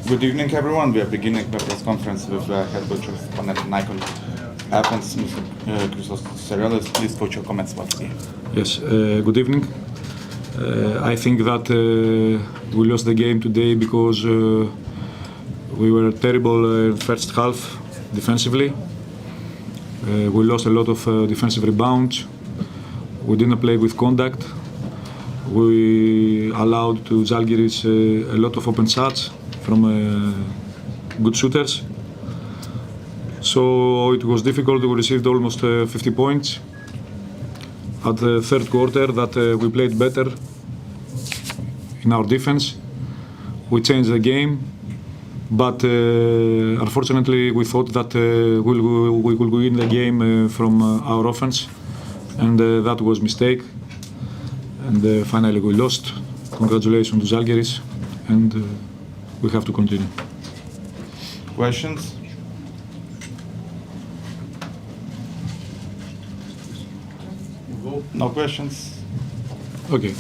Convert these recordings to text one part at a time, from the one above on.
Good evening, everyone. We are beginning the press conference with head coach of Panathinaikos, Athens, Mr. Christos Serialis. Please put your comments about the game. Yes, good evening. I think that we lost the game today because we were terrible first half defensively. We lost a lot of defensive rebounds. We didn't play with contact. We allowed to Žalgiris a lot of open shots from good shooters. So it was difficult. We received almost 50 points. At the third quarter that we played better in our defense. We changed the game, but unfortunately we thought that we could win the game from our offense, and that was a mistake. And finally we lost. Congratulations to Žalgiris, and we have to continue. Questions? No questions? Okay.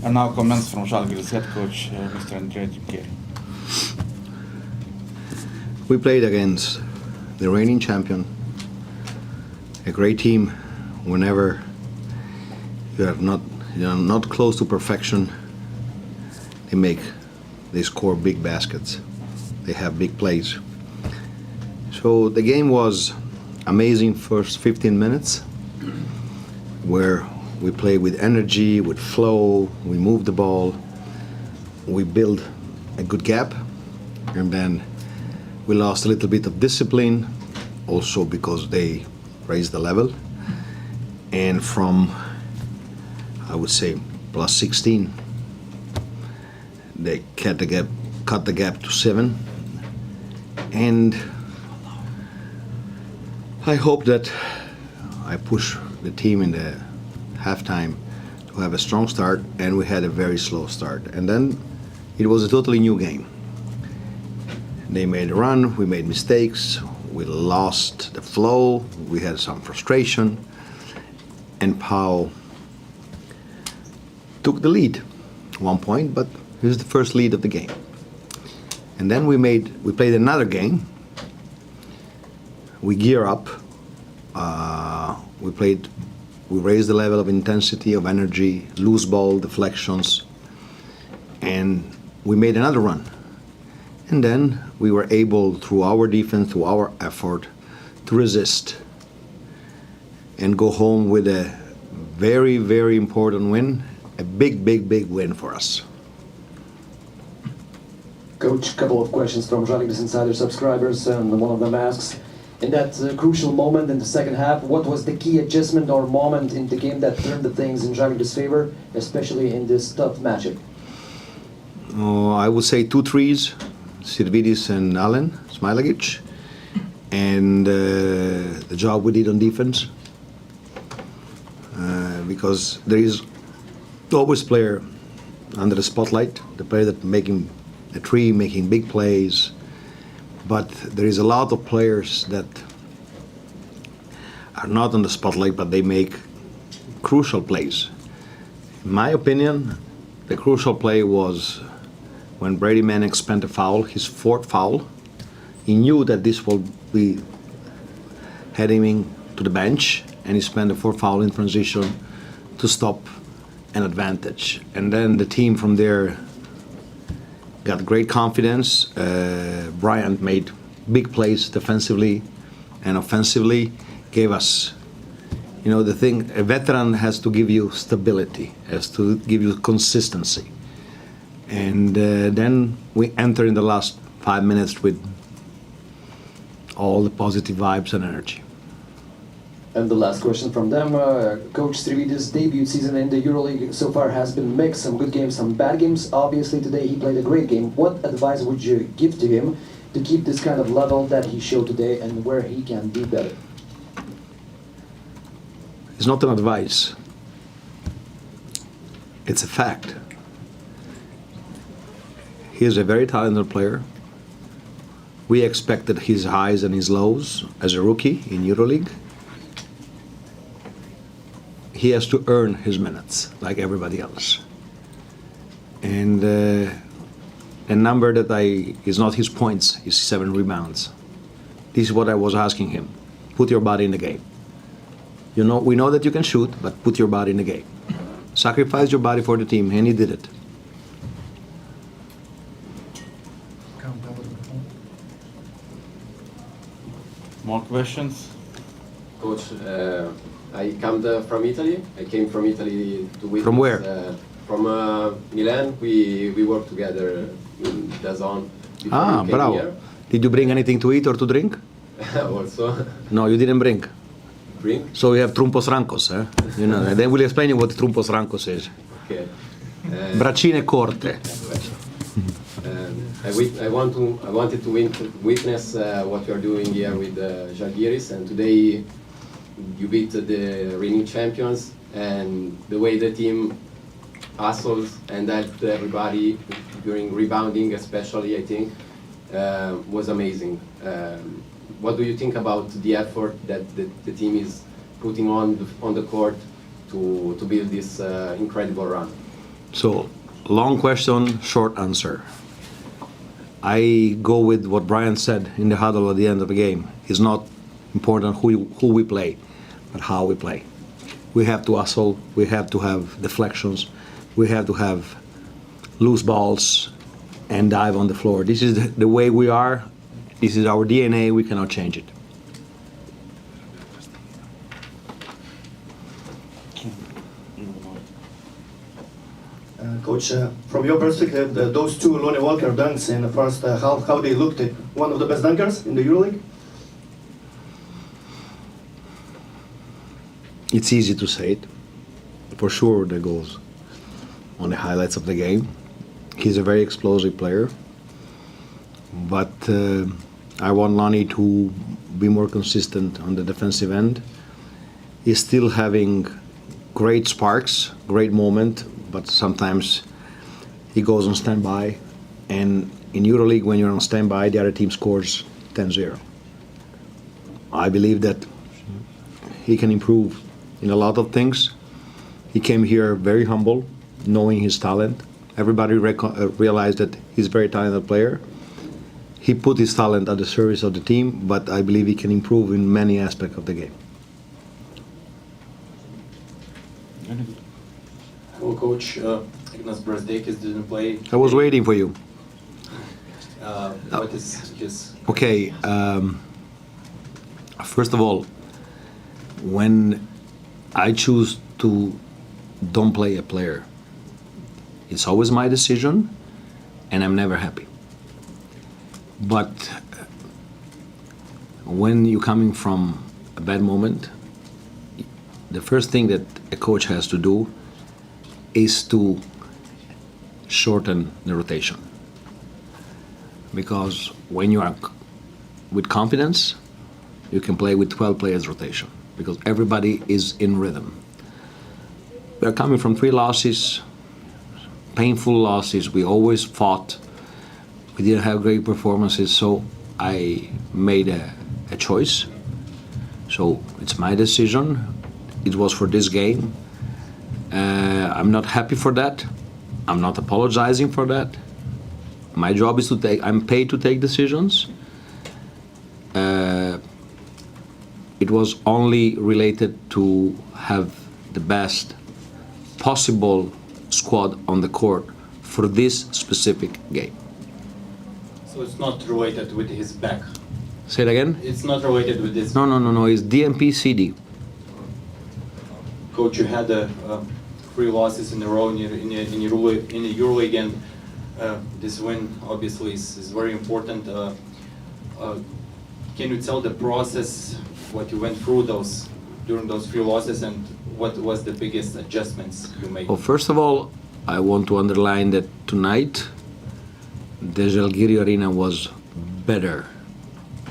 And now comments from Žalgiris head coach, Mr. Trinchieri. We played against the reigning champion, a great team. Whenever you're not close to perfection, they score big baskets. They have big plays. So the game was amazing first 15 minutes, where we played with energy, with flow, we moved the ball, we built a good gap, and then we lost a little bit of discipline, also because they raised the level. and from, I would say, plus 16, they cut the gap to 7, and I hope that I push the team in the halftime to have a strong start, and we had a very slow start, and then it was a totally new game. They made a run, we made mistakes, we lost the flow, we had some frustration, and Pau took the lead, 1 point, but it was the first lead of the game. And then we played another game. We gear up. We raised the level of intensity, of energy, loose ball, deflections, and we made another run. And then we were able, through our defense, through our effort, to resist and go home with a very, very important win, a big, big, big win for us. Coach, a couple of questions from Žalgiris Insider subscribers, and one of them asks, in that crucial moment in the second half, what was the key adjustment or moment in the game that turned the things in Žalgiris' favor, especially in this tough matchup? I would say 2 threes, Sirvidis and Alen Smilagic, and the job we did on defense. Because there is always player under the spotlight, the player that making a three, making big plays, but there is a lot of players that are not on the spotlight, but they make crucial plays. In my opinion, the crucial play was when Brady Manning spent a foul, his 4th foul. He knew that this will be heading him to the bench, and he spent a 4th foul in transition to stop an advantage. And then the team from there got great confidence. Bryant made big plays defensively and offensively, gave us, the thing, a veteran has to give you stability, has to give you consistency. And then we enter in the last 5 minutes with all the positive vibes and energy. And the last question from them, Coach Sirvidis' debut season in the EuroLeague so far has been mixed, some good games, some bad games. Obviously today he played a great game. What advice would you give to him to keep this kind of level that he showed today and where he can do better? It's not an advice. It's a fact. He is a very talented player. We expected his highs and his lows as a rookie in EuroLeague. He has to earn his minutes like everybody else. And a number that is not his points is 7 rebounds. This is what I was asking him. Put your body in the game. We know that you can shoot, but put your body in the game. Sacrifice your body for the team, and he did it. More questions? Coach, I come from Italy. I came from Italy to witness. From where? From Milan. We worked together in the zone. Bravo. Here. Did you bring anything to eat or to drink? Also. No, you didn't bring. Bring? So we have trumpos rancos, eh? And then we'll explain you what trumpos rancos is. Okay. Braccine corte. I wanted to witness what you are doing here with Žalgiris, and today you beat the reigning champions, and the way the team hustles and helped everybody during rebounding, especially, I think, was amazing. What do you think about the effort that the team is putting on the court to build this incredible run? So, long question, short answer. I go with what Brian said in the huddle at the end of the game. It's not important who we play, but how we play. We have to hustle, we have to have deflections, we have to have loose balls and dive on the floor. This is the way we are. This is our DNA, we cannot change it. Coach, from your perspective, those 2 Lonnie Walker dunks in the first half, how they looked at one of the best dunkers in the EuroLeague? It's easy to say it. For sure, that goes on the highlights of the game. He's a very explosive player, but I want Lonnie to be more consistent on the defensive end. He's still having great sparks, great moment, but sometimes he goes on standby, and in EuroLeague, when you're on standby, the other team scores 10-0. I believe that he can improve in a lot of things. He came here very humble, knowing his talent. Everybody realized that he's a very talented player. He put his talent at the service of the team, but I believe he can improve in many aspects of the game. Hello, Coach. Ignas Brazdeikis didn't play. I was waiting for you. What is his... Okay, first of all, when I choose to don't play a player, it's always my decision, and I'm never happy. But when you're coming from a bad moment, the first thing that a coach has to do is to shorten the rotation. Because when you are with confidence, you can play with 12 players rotation, because everybody is in rhythm. We are coming from 3 losses, painful losses. We always fought. We didn't have great performances, so I made a choice. So it's my decision. It was for this game. I'm not happy for that. I'm not apologizing for that. My job is to take, I'm paid to take decisions. It was only related to have the best possible squad on the court for this specific game. So it's not related with his back? Say it again? It's not related with this... No, it's DMP-CD. Coach, you had 3 losses in a row in the EuroLeague, and this win obviously is very important. Can you tell the process, what you went through during those 3 losses, and what was the biggest adjustments you made? Well, first of all, I want to underline that tonight the Žalgirio arena was better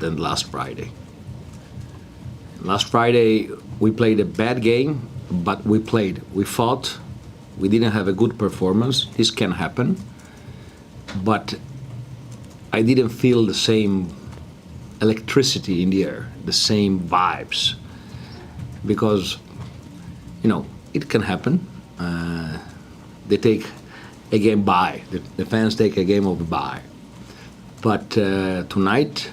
than last Friday. Last Friday we played a bad game, but we played. We fought. We didn't have a good performance. This can happen. But I didn't feel the same electricity in the air, the same vibes. Because, you know, it can happen. They take a game by. The fans take a game of by. But tonight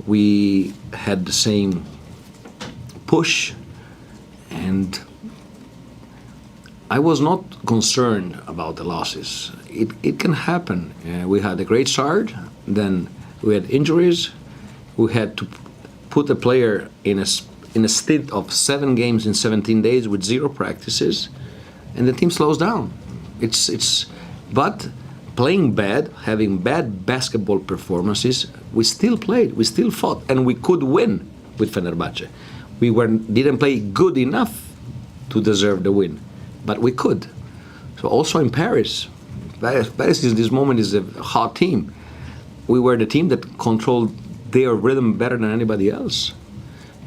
we had the same push, and I was not concerned about the losses. It can happen. We had a great start, then we had injuries. We had to put a player in a stint of 7 games in 17 days with 0 practices, and the team slows down. But playing bad, having bad basketball performances, we still played, we still fought, and we could win with Fenerbahce. We didn't play good enough to deserve the win, but we could. So also in Paris is this moment is a hot team. We were the team that controlled their rhythm better than anybody else.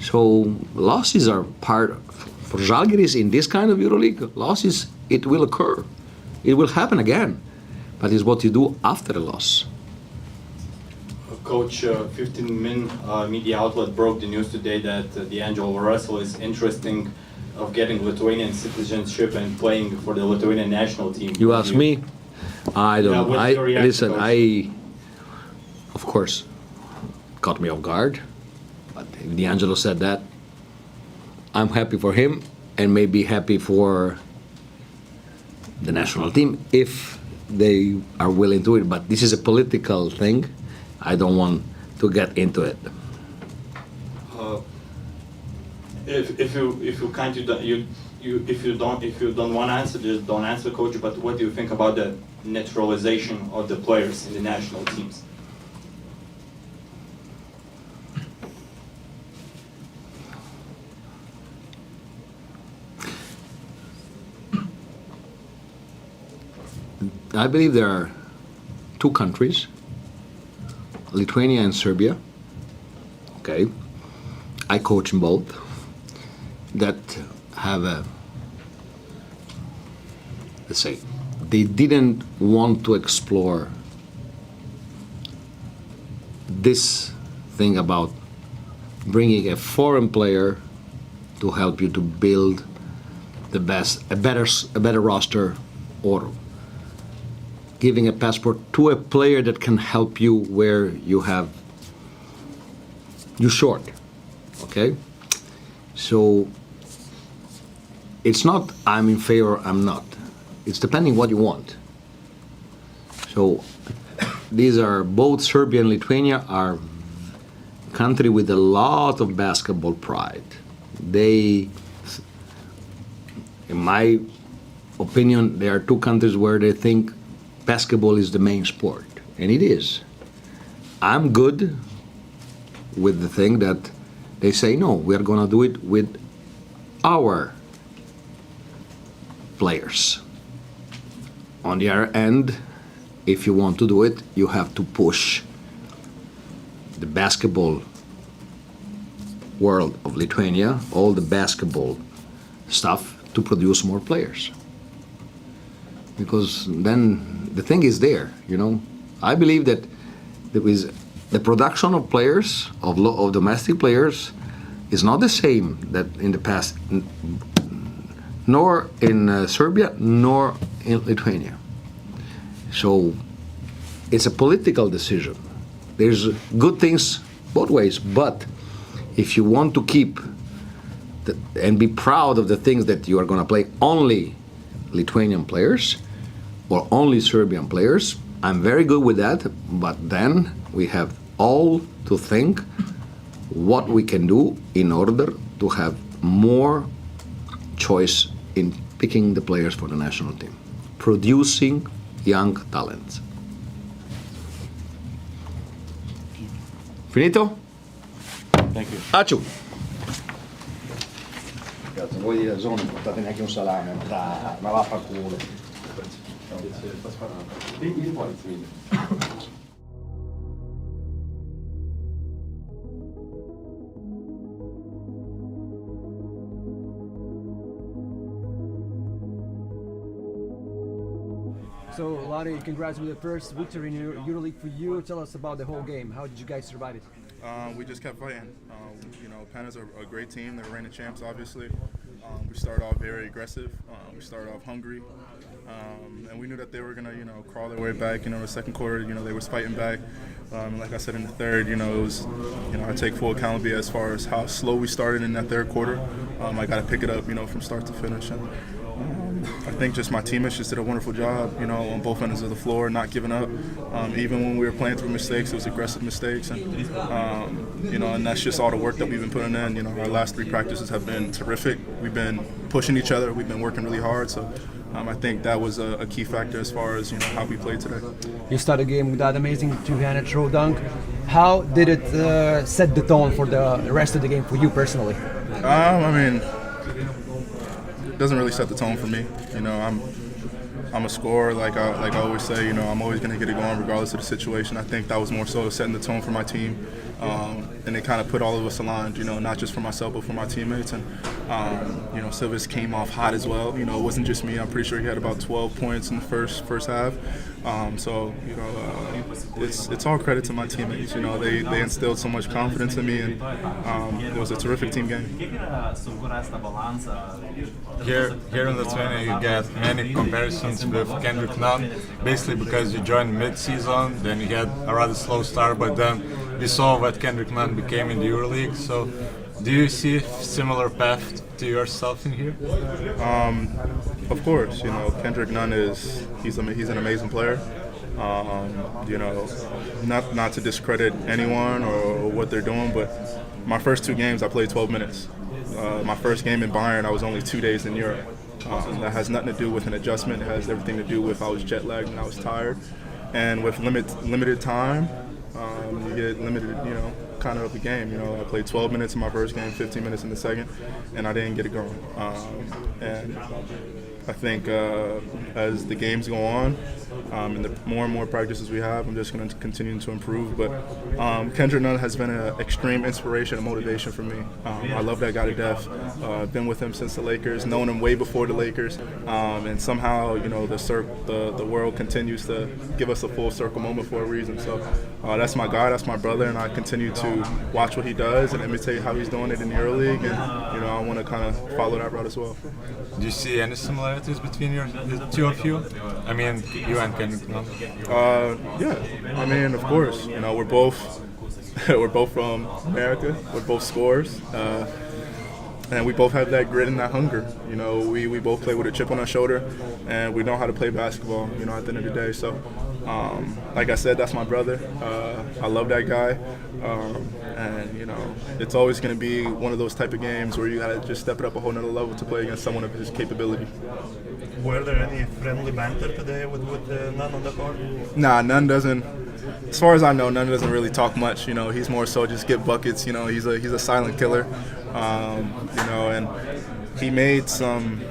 So losses are part, for Žalgiris in this kind of EuroLeague, losses, it will occur. It will happen again, but it's what you do after a loss. Coach, 15-min media outlet broke the news today that D'Angelo Russell is interested of getting Lithuanian citizenship and playing for the Lithuanian national team. You ask me? I don't know. what's your reaction, Listen, Coach? Of course, caught me off guard. But if D'Angelo said that, I'm happy for him and maybe happy for the national team if they are willing to it. But this is a political thing. I don't want to get into it. If you don't want to answer, just don't answer, Coach. But what do you think about the naturalization of the players in the national teams? I believe there are two countries, Lithuania and Serbia. Okay, I coach in both, that have let's say, they didn't want to explore this thing about bringing a foreign player to help you to build a better roster, or giving a passport to a player that can help you where you're short. Okay, so it's not I'm in favor, I'm not. It's depending what you want. So these are both Serbia and Lithuania are country with a lot of basketball pride. They, in my opinion, there are two countries where they think basketball is the main sport, and it is. I'm good with the thing that they say, no, we are going to do it with our players. On the other end, if you want to do it, you have to push the basketball world of Lithuania, all the basketball stuff, to produce more players. Because then the thing is there, you know. I believe that there is the production of players, of domestic players, is not the same that in the past, nor in Serbia, nor in Lithuania. So it's a political decision. There's good things both ways, but if you want to keep and be proud of the things that you are going to play only Lithuanian players or only Serbian players, I'm very good with that, but then we have all to think what we can do in order to have more choice in picking the players for the national team, producing young talents. Finito? Thank you. Ačiū. Cazzo, voi di zona non portate neanche un salame, ma va a far culo. So, Lottie, congrats with the first victory in EuroLeague for you. Tell us about the whole game. How did you guys survive it? We just kept fighting. You know, Pana's are a great team. They're reigning champs, obviously. We started off very aggressive. We started off hungry. And we knew that they were going to, you know, crawl their way back. You know, the second quarter, you know, they was fighting back. Like I said, in the third, you know, it was, you know, I take full accountability as far as how slow we started in that third quarter. I got to pick it up, you know, from start to finish. And I think just my teammates just did a wonderful job, you know, on both ends of the floor, not giving up. Even when we were playing through mistakes, it was aggressive mistakes. And, you know, and that's just all the work that we've been putting in. You know, our last three practices have been terrific. We've been pushing each other. We've been working really hard. So I think that was a key factor as far as, you know, how we played today. You started the game with that amazing two-handed throw dunk. How did it set the tone for the rest of the game for you personally? I mean, it doesn't really set the tone for me. You know, I'm a scorer, like I always say. You know, I'm always going to get it going regardless of the situation. I think that was more so setting the tone for my team, and it kind of put all of us aligned. You know, not just for myself but for my teammates. And you know, Silvers came off hot as well. You know, it wasn't just me. I'm pretty sure he had about 12 points in the first half. So you know, it's all credit to my teammates. You know, they instilled so much confidence in me, and it was a terrific team game. Here in Lithuania, you get many comparisons with Kendrick Nunn, basically because you joined mid-season, then you had a rather slow start, but then we saw what Kendrick Nunn became in the EuroLeague. So, do you see a similar path to yourself in here? Of course, you know, Kendrick Nunn he's an amazing player. You know, not to discredit anyone or what they're doing, but my first two games I played 12 minutes. My first game in Bayern, I was only 2 days in Europe. That has nothing to do with an adjustment. It has everything to do with I was jet lagged and I was tired. And with limited time, you get limited, you know, kind of the game. You know, I played 12 minutes in my first game, 15 minutes in the second, and I didn't get it going. And I think as the games go on and the more and more practices we have, I'm just going to continue to improve. But Kendrick Nunn has been an extreme inspiration and motivation for me. I love that guy to death. I've been with him since the Lakers, known him way before the Lakers, and somehow the world continues to give us a full circle moment for a reason. So that's my guy, that's my brother, and I continue to watch what he does and imitate how he's doing it in the Euroleague, and I want to kind of follow that route as well. Do you see any similarities between the two of you? I mean, you and Kendrick Nunn. Yeah, I mean, of course. We're both from America. We're both scorers, and we both have that grit and that hunger. We both play with a chip on our shoulder, and we know how to play basketball. At the end of the day, so. Like I said, that's my brother. I love that guy, and it's always going to be one of those type of games where you got to just step it up a whole nother level to play against someone of his capability. Were there any friendly banter today with Nunn on the court? Nah, Nunn doesn't. As far as I know, Nunn doesn't really talk much. He's more so just get buckets. He's a silent killer. And he made some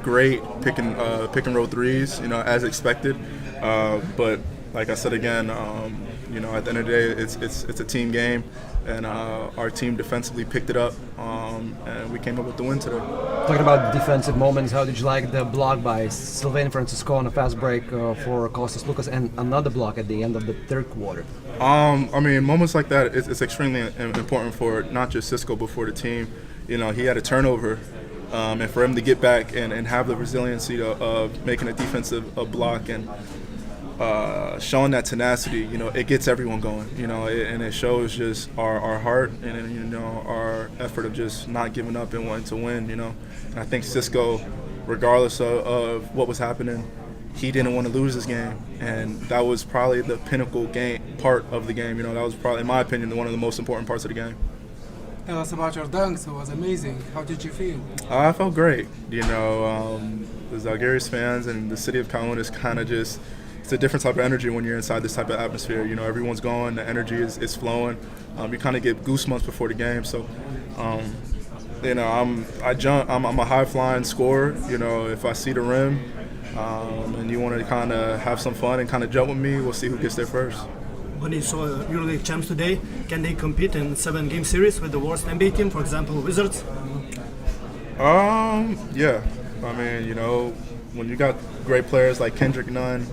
great pick and roll threes. As expected. But like I said again, at the end of the day, it's a team game, and our team defensively picked it up, and we came up with the win today. Talking about defensive moments, how did you like the block by Sylvain Francisco on a fast break for Kostas Lukas, and another block at the end of the third quarter? I mean, moments like that, it's extremely important for not just Cisco, but for the team. He had a turnover. And for him to get back and have the resiliency of making a defensive block and showing that tenacity, it gets everyone going, and it shows just our heart and, our effort of just not giving up and wanting to win, And I think Cisco, regardless of what was happening, he didn't want to lose this game, and that was probably the pinnacle part of the game. That was probably, in my opinion, one of the most important parts of the game. Tell us about your dunks. It was amazing. How did you feel? I felt great. The Žalgiris fans and the city of Kaunas is kind of just, it's a different type of energy when you're inside this type of atmosphere. Everyone's going, the energy is flowing. You kind of get goosebumps before the game. So, I'm a high flying scorer. If I see the rim and you want to kind of have some fun and kind of jump with me, we'll see who gets there first. When you saw EuroLeague champs today, can they compete in 7-game series with the worst NBA team, for example, Wizards? Yeah. I mean, when you got great players like Kendrick Nunn,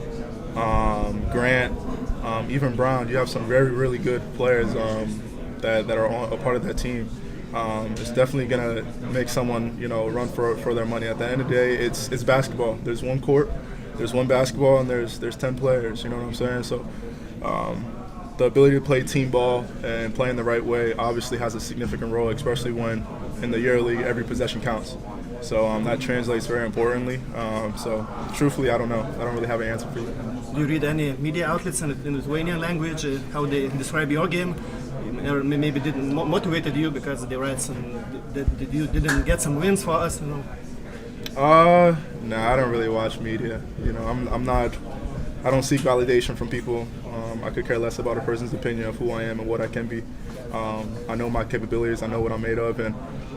Grant, even Brown, you have some very, really good players that are a part of that team. It's definitely gonna make someone, run for their money. At the end of the day, it's basketball. There's one court, there's one basketball, and there's 10 players. You know what I'm saying? So. The ability to play team ball and play in the right way obviously has a significant role, especially when in the EuroLeague every possession counts. So that translates very importantly. So truthfully, I don't know. I don't really have an answer for you. Do you read any media outlets in Lithuanian language, how they describe your game? Or maybe didn't motivated you because they write that you didn't get some wins for us? No, I don't really watch media. I'm not. I don't seek validation from people. I could care less about a person's opinion of who I am and what I can be. I know my capabilities. I know what I'm made of, and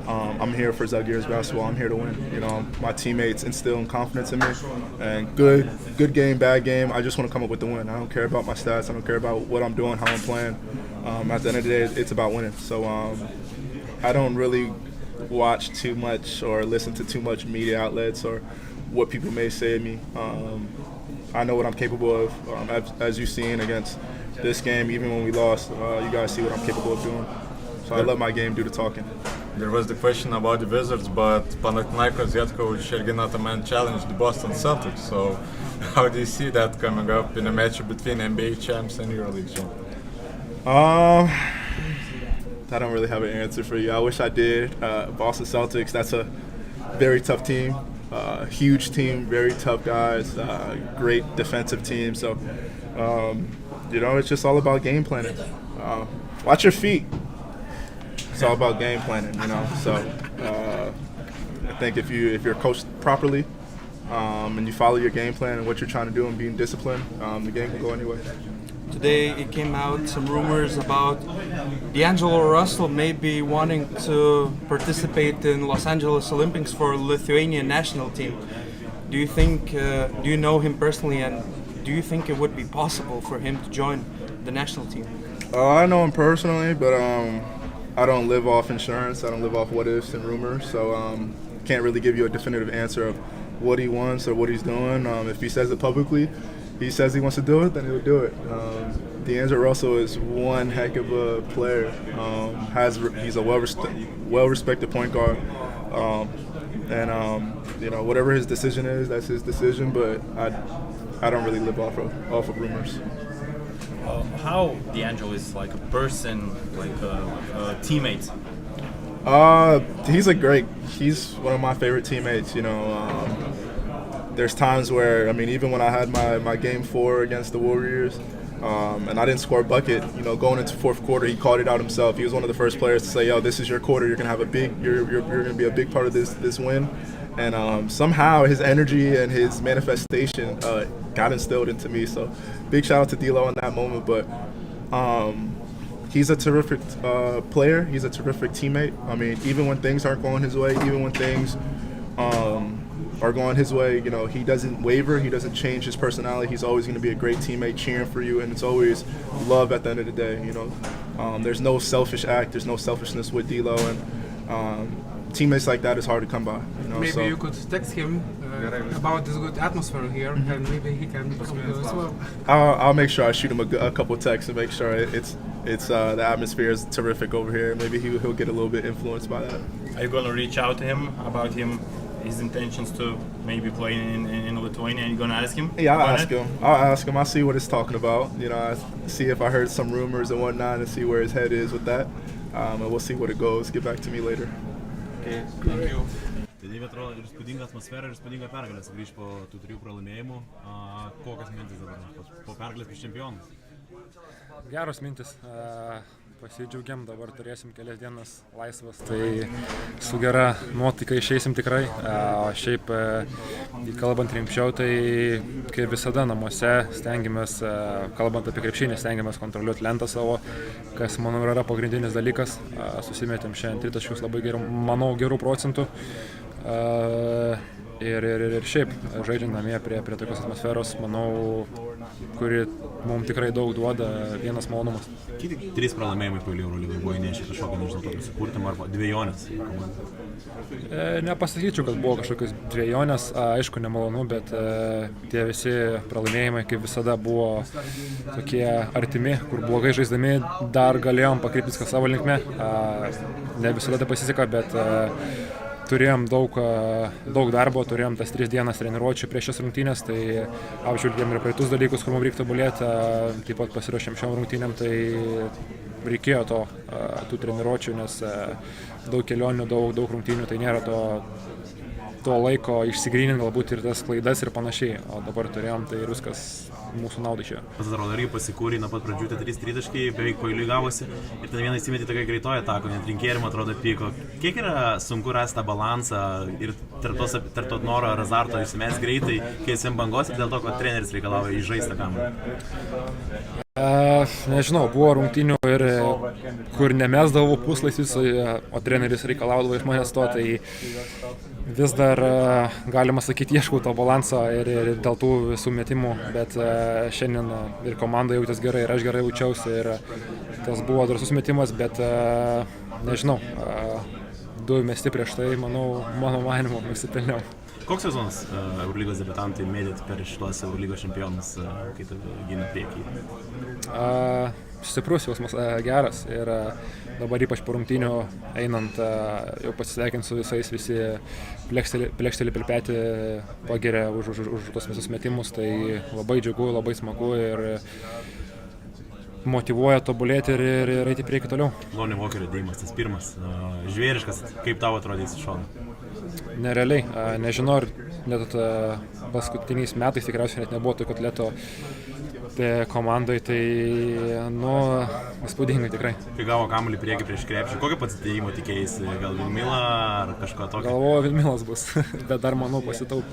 I'm here for Žalgiris basketball. I'm here to win. My teammates instill confidence in me, and good game, bad game. I just want to come up with the win. I don't care about my stats. I don't care about what I'm doing, how I'm playing. At the end of the day, it's about winning. So I don't really watch too much or listen to too much media outlets or what people may say of me. I know what I'm capable of, as you've seen against this game. Even when we lost, you guys see what I'm capable of doing. So I let my game do the talking. There was the question about the Wizards, but Panathinaikos head coach Ergin Ataman challenged the Boston Celtics. So how do you see that coming up in a match between NBA champs and EuroLeague champs? I don't really have an answer for you. I wish I did. Boston Celtics, that's a very tough team. Huge team, very tough guys, great defensive team. So, it's just all about game planning. Watch your feet. It's all about game planning, So, I think if you're coached properly and you follow your game plan and what you're trying to do and being disciplined, the game can go anywhere. Today it came out some rumors about D'Angelo Russell maybe wanting to participate in Los Angeles Olympics for Lithuanian national team. Do you think, do you know him personally, and do you think it would be possible for him to join the national team? I know him personally, but I don't live off insurance. I don't live off what ifs and rumors, so can't really give you a definitive answer of what he wants or what he's doing. If he says it publicly, he says he wants to do it, then he'll do it. D'Angelo Russell is one heck of a player. He's a well-respected point guard, and you know, whatever his decision is, that's his decision. But I don't really live off of rumors. How D'Angelo is like a person, like a teammate? He's one of my favorite teammates. You know, there's times where, I mean, even when I had my game 4 against the Warriors, and I didn't score a bucket, you know, going into fourth quarter, he called it out himself. He was one of the first players to say, "Yo, this is your quarter. You're gonna have you're gonna be a big part of this win." And somehow his energy and his manifestation got instilled into me. So big shout out to D'Lo in that moment. But he's a terrific player. He's a terrific teammate. I mean, even when things aren't going his way, even when things are going his way, you know, he doesn't waver. He doesn't change his personality. He's always going to be a great teammate cheering for you. And it's always love at the end of the day, you know. There's no selfish act. There's no selfishness with D'Lo. And teammates like that is hard to come by. You know, maybe you could text him about this good atmosphere here, and maybe he can come here as well. I'll make sure I shoot him a couple texts and make sure it's the atmosphere is terrific over here. Maybe he'll get a little bit influenced by that. Are you gonna reach out to him about his intentions to maybe play in Lithuania? And you're gonna ask him? Yeah, I'll ask him. I'll see what he's talking about. You know, I see if I heard some rumors and whatnot, and see where his head is with that. And we'll see what it goes. Get back to me later. Okay, thank you. Tai atrodo ir įspūdinga atmosfera, ir įspūdinga pergalė sugrįžti po tų 3 pralaimėjimų. Kokios mintis dabar po pergalės prieš čempionus? Geros mintis. Pasidžiaugiam, dabar turėsim kelias dienas laisvas, tai su gera nuotaika išeisim tikrai. O šiaip, kalbant rimčiau, tai kaip visada namuose stengiamės, kalbant apie krepšinį, stengiamės kontroliuoti lentą savo, kas, manau, yra pagrindinis dalykas. Susimetėm šiandien 3 taškus labai gerų procentų. Ir šiaip, žaidžiant namie prie tokios atmosferos, manau, kuri mums tikrai daug duoda, vienas malonumas. Kiek 3 pralaimėjimai pailiai Eurolygoje buvo įnešę kažkokį, nežinau, tokį supurtimą arba dvejonės? Nepasakyčiau, kad buvo kažkokios dvejonės, aišku, nemalonu, bet tie visi pralaimėjimai, kaip visada, buvo tokie artimi, kur blogai žaisdami dar galėjom pakreipti viską savo linkme. Ne visada tai pasiseka, bet turėjom daug darbo, turėjom tas 3 dienas treniruočių prieš šias rungtynės, tai apžvelgėm ir praeitus dalykus, kur mums reiktų tobulėti, taip pat pasiruošėm šiom rungtynėm, tai reikėjo tų treniruočių, nes daug kelionių, daug rungtynių, tai nėra to laiko išsigryninti galbūt ir tas klaidas ir panašiai, o dabar turėjom, tai ir viskas mūsų naudai išėjo. Pats atrodo, irgi pasikūrė, nuo pat pradžių tai 3 tritaškai, beveik pailiui gavosi ir ten vieną įsimetė tokia greitoja atako, net Trinchieri, man atrodo, pyko. Kiek yra sunku rasti tą balansą ir tarp to noro ar azarto įsimesti greitai, kai esi ant bangos ir dėl to, kad treneris reikalavo įžaisti tą kamuolį? Nežinau, buvo rungtynių ir kur nemesdavau puslaisvis, o treneris reikalaudavo iš manęs to, tai vis dar, galima sakyti, ieškau to balanso ir dėl tų visų metimų, bet šiandien ir komanda jautės gerai, ir aš gerai jaučiausi, ir tas buvo drąsus metimas, bet nežinau, 2 mesti prieš tai, manau, mano manymu, nusipelniau. Koks sezonas Eurolygos debiutantai mėdėt per šitos Eurolygos čempionus, kai tu gini priekį? Stiprus jausmas, geras, ir dabar ypač po rungtynių einant jau pasisveikinti su visais, visi plekšteli per petį, pagiria už tos visus metimus, tai labai džiugu, labai smagu ir motyvuoja tobulėti ir eiti priekį toliau. Lonnie Walkerio dėjimas, tas pirmas, žvėriškas, kaip tau atrodys iš šono? Nerealiai, nežinau, ar net paskutiniais metais tikriausiai net nebuvo tokio atleto komandai, tai, įspūdingai tikrai. Kai gavo kamuolį priekį prieš krepšį, kokio pats dėjimo tikėjai? Gal Vilmila ar kažko tokio? Galvoju, Vilmilas bus, bet dar, manau, pasitaup.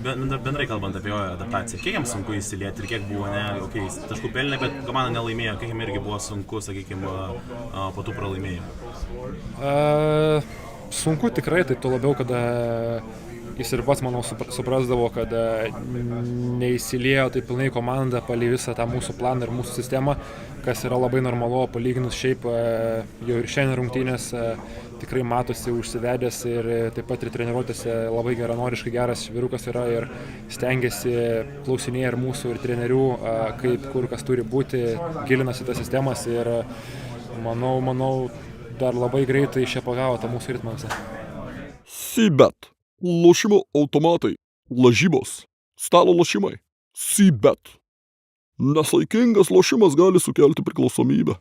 Bendrai kalbant apie jo adaptaciją, kiek jam sunku įsilieti ir kiek buvo, taškų pelnė, bet komanda nelaimėjo, kiek jam irgi buvo sunku, sakykime, po tų pralaimėjimų? Sunku tikrai, tai tuo labiau, kada jis ir pats, manau, suprasdavo, kad neįsiliejo taip pilnai komanda palei visą tą mūsų planą ir mūsų sistemą, kas yra labai normalu, palyginus šiaip jau ir šiandien rungtynės tikrai matosi užsivedęs ir taip pat ir treniruotėse labai geranoriškai geras vyrukas yra ir stengiasi klausinėja ir mūsų, ir trenerių, kaip kur kas turi būti, gilinasi tas sistemas ir manau, dar labai greitai šia pagavo tą mūsų ritmą visą. C-Bet. Lošimo automatai. Lažybos. Stalo lošimai. C-Bet. Nesaikingas lošimas gali sukelti priklausomybę.